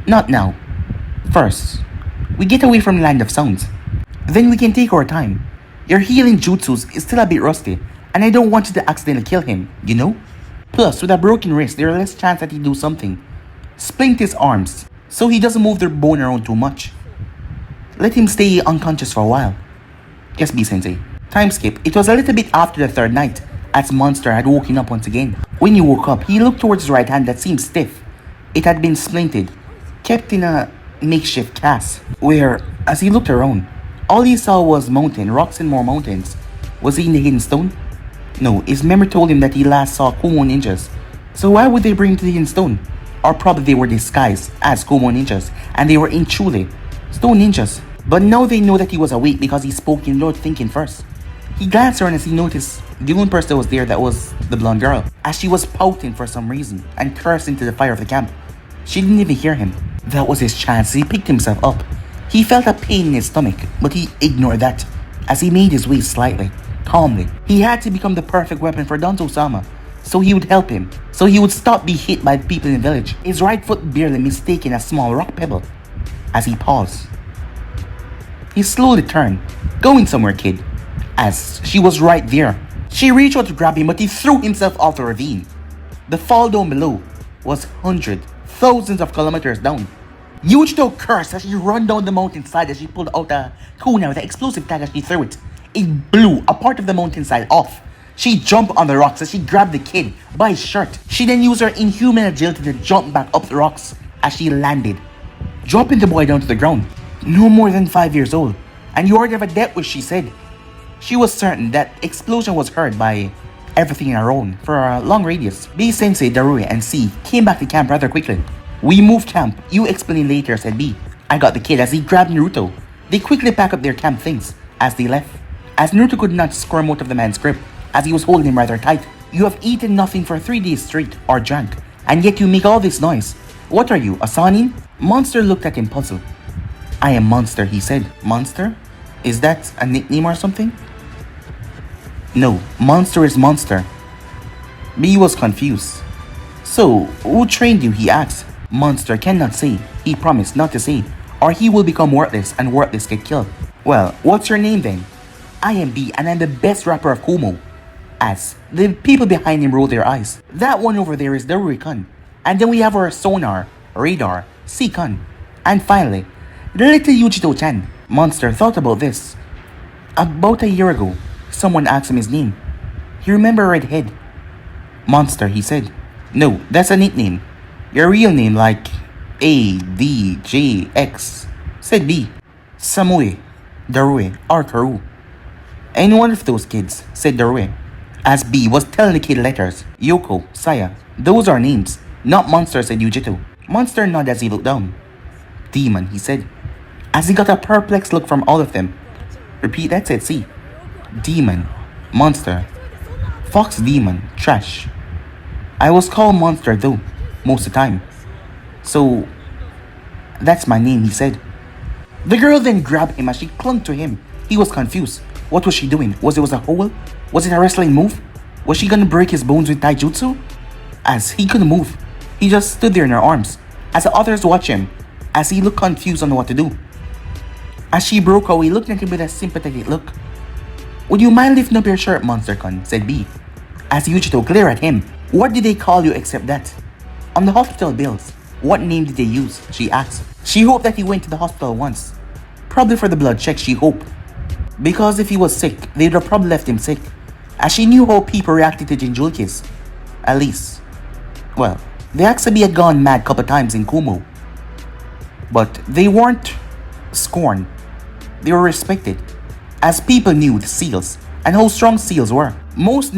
Not now. First, we get away from the land of sounds. Then we can take our time. Your healing jutsus is still a bit rusty, and I don't want you to accidentally kill him, you know? Plus, with a broken wrist, there is less chance that he do something. Splint his arms, so he doesn't move their bone around too much. Let him stay unconscious for a while. Yes, B-sensei. Time skip. It was a little bit after the third night, as Monster had woken up once again. When he woke up, he looked towards his right hand that seemed stiff. It had been splinted, kept in a makeshift cast, where, as he looked around, all he saw was mountain, rocks and more mountains. Was he in the hidden stone? No, his memory told him that he last saw Kumo ninjas. So why would they bring him to the hidden stone? Or probably they were disguised as Kumo ninjas, and they were in truly stone ninjas. But now they know that he was awake because he spoke in low thinking first. He glanced around as he noticed the only person that was there that was the blonde girl, as she was pouting for some reason and cursed into the fire of the camp. She didn't even hear him. That was his chance. He picked himself up. He felt a pain in his stomach, but he ignored that as he made his way slightly, calmly. He had to become the perfect weapon for Danzo-sama, so he would help him, so he would stop being hit by the people in the village. His right foot barely mistaken a small rock pebble. As he paused, he slowly turned, going somewhere, kid, as she was right there. She reached out to grab him, but he threw himself off the ravine. The fall down below was hundreds, thousands of kilometers down. Yujito cursed as she ran down the mountainside as she pulled out a kunai with an explosive tag as she threw it. It blew a part of the mountainside off. She jumped on the rocks as she grabbed the kid by his shirt. She then used her inhuman agility to jump back up the rocks as she landed, dropping the boy down to the ground. No more than 5 years old, and you already have a death wish, she said. She was certain that explosion was heard by everything on our own for a long radius. B Sensei, Darui, and C came back to camp rather quickly. We moved camp, you explain later, said B. I got the kid as he grabbed Naruto. They quickly packed up their camp things as they left. As Naruto could not squirm out of the man's grip, as he was holding him rather tight. You have eaten nothing for 3 days straight, or drank, and yet you make all this noise. What are you, a Sanin? Monster looked at him puzzled. I am Monster, he said. Monster? Is that a nickname or something? No, Monster is Monster. B was confused. So, who trained you, he asked. Monster cannot say. He promised not to say, or he will become worthless and worthless get killed. Well, what's your name then? I am B and I'm the best rapper of Kumo. As the people behind him roll their eyes. That one over there is the Rurikan. And then we have our sonar, radar, Seikon. And finally, the little Yujito-chan. Monster thought about this. About a year ago, someone asked him his name. He remembered Redhead. Monster, he said. No, that's a nickname. Your real name like ADJX, said B. Samui, Darue, or Karu. Any one of those kids, said Darue. As B was telling the kid letters. Yoko, Saya, those are names. Not Monster, said Yujito. Monster nodded as he looked down. Demon, he said. As he got a perplexed look from all of them. Repeat that, said C. Demon, Monster, Fox Demon, Trash. I was called Monster though, most of the time. So, that's my name, he said. The girl then grabbed him as she clung to him. He was confused. What was she doing? Was it a hole? Was it a wrestling move? Was she gonna break his bones with taijutsu? As he couldn't move, he just stood there in her arms, as the others watched him, as he looked confused on what to do. As she broke away, looking at him with a sympathetic look. Would you mind lifting up your shirt, Monster-kun, said B. As Yujito glared at him. What did they call you except that? On the hospital bills, what name did they use? She asked. She hoped that he went to the hospital once. Probably for the blood check, she hoped. Because if he was sick, they'd have probably left him sick. As she knew how people reacted to Jinjulkis. At least. Well, the Aksabi had gone mad a couple times in Kumo. But they weren't scorned. They were respected. As people knew the seals and how strong seals were. Most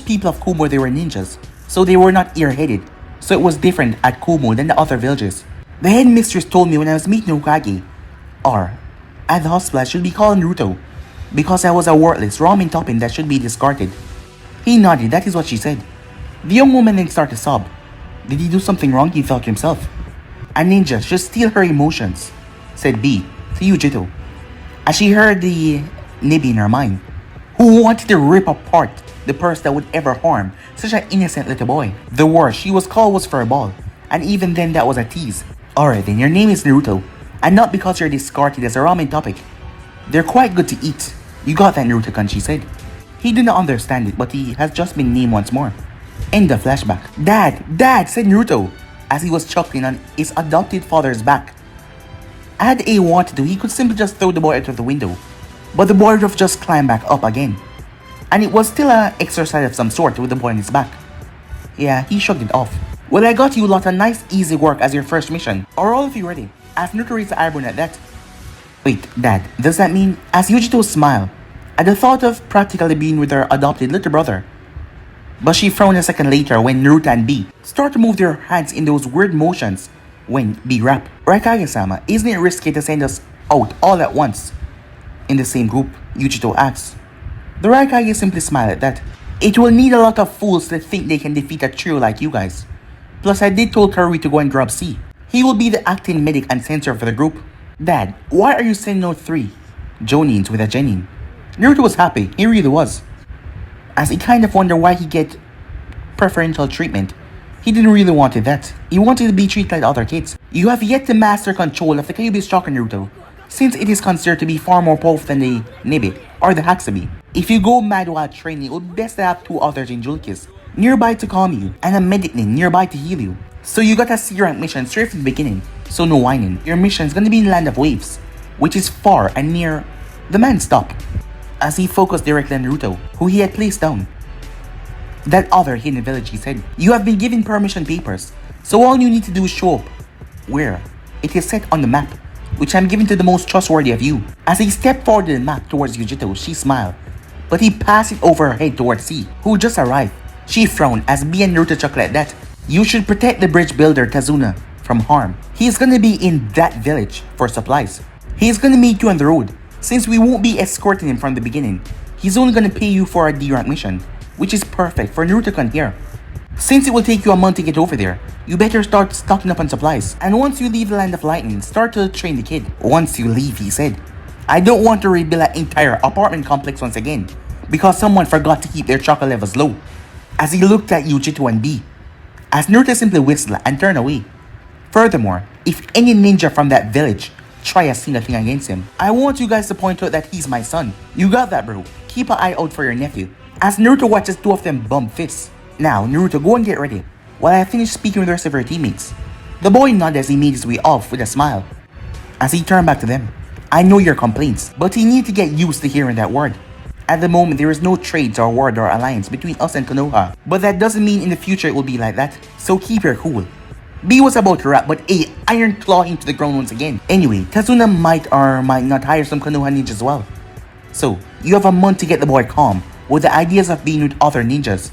people of Kumo, they were ninjas. So they were not ear-headed. So it was different at Kumo than the other villages. The head mistress told me when I was meeting Hokage, or at the hospital I should be called Naruto, because I was a worthless ramen topping that should be discarded. He nodded, that is what she said. The young woman then started to sob. Did he do something wrong, he thought to himself. A ninja should steal her emotions, said B to Yujito, as she heard the nibby in her mind. Who wanted to rip apart the person that would ever harm such an innocent little boy? The word she was called was for a ball, and even then that was a tease. Alright then, your name is Naruto, and not because you're discarded as a ramen topic. They're quite good to eat. You got that, Naruto-kun, she said. He did not understand it, but he has just been named once more. End of flashback. Dad, said Naruto, as he was chuckling on his adopted father's back. Had A wanted to, he could simply just throw the boy out of the window, but the boy would have just climbed back up again. And it was still an exercise of some sort with the boy on his back. Yeah, he shrugged it off. Well, I got you lot of nice easy work as your first mission. Are all of you ready? As Naruto raised the eyebrow at that. Wait, Dad, does that mean? As Yujito smiled at the thought of practically being with her adopted little brother. But she frowned a second later when Naruto and B started to move their hands in those weird motions when B rapped. Raikage-sama, isn't it risky to send us out all at once? In the same group, Yujito asked. The Raikage simply smiled at that. It will need a lot of fools to think they can defeat a trio like you guys. Plus I did tell Karui to go and grab C. He will be the acting medic and censor for the group. Dad, why are you sending out 3 Jonins with a Genin? Naruto was happy, he really was. As he kind of wondered why he get preferential treatment. He didn't really want that. He wanted to be treated like other kids. You have yet to master control of the Kyuubi's chakra, Naruto, since it is considered to be far more powerful than the Nibi or the Hakusabi. If you go mad while training, it would best to have 2 other Jinjulkis nearby to calm you and a medic nearby to heal you. So you got a C-rank mission straight from the beginning, so no whining. Your mission is gonna be in the Land of Waves, which is far and near the man stop. As he focused directly on Naruto, who he had placed down. That other hidden village, he said. You have been given permission papers, so all you need to do is show up. Where? It is set on the map, which I'm giving to the most trustworthy of you. As he stepped forward in the map towards Yujito, she smiled. but he passed it over her head towards C, who just arrived. She frowned as B and Naruto chuckled at that. You should protect the bridge builder Tazuna from harm. He's gonna be in that village for supplies. He's gonna meet you on the road. Since we won't be escorting him from the beginning, he's only gonna pay you for a D-rank mission, which is perfect for Naruto-kun here. Since it will take you a month to get over there, you better start stocking up on supplies. And once you leave the Land of Lightning, start to train the kid. Once you leave, he said, I don't want to rebuild an entire apartment complex once again, because someone forgot to keep their chakra levels low. As he looked at Yujitu and B, as Naruto simply whistled and turned away. Furthermore, if any ninja from that village try a single thing against him, I want you guys to point out that he's my son. You got that, bro. Keep an eye out for your nephew. As Naruto watches two of them bump fists. Now, Naruto, go and get ready, while I finish speaking with the rest of your teammates. The boy nodded as he made his way off with a smile. As he turned back to them, I know your complaints, but you need to get used to hearing that word. At the moment, there is no trades or word or alliance between us and Konoha, but that doesn't mean in the future it will be like that, so keep your cool. B was about to rap, but A iron claw him to the ground once again. Anyway, Tazuna might or might not hire some Konoha ninjas as well. So, you have a month to get the boy calm with the ideas of being with other ninjas.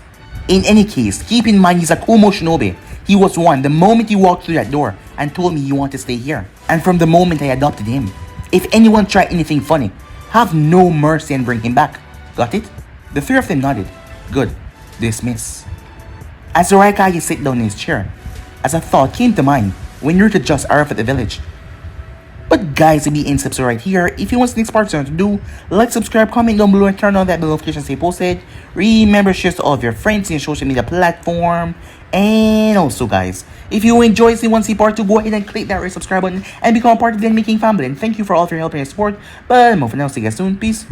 In any case, keep in mind he's a Kumo shinobi. He was one the moment you walked through that door and told me you want to stay here. And from the moment I adopted him, if anyone tried anything funny, have no mercy and bring him back. Got it? The three of them nodded. Good. Dismiss. As Raikage sat down in his chair, as a thought came to mind when Naruto just arrived at the village. But guys, if you ain't subscribed right here, if you want the next part to do, like, subscribe, comment down below, and turn on that bell notification to stay posted. Remember, share to all of your friends in your social media platform. And also guys, if you enjoy seeing 1C part 2, go ahead and click that red subscribe button and become a part of the making family. And thank you for all of your help and your support. But more for now, see you guys soon. Peace.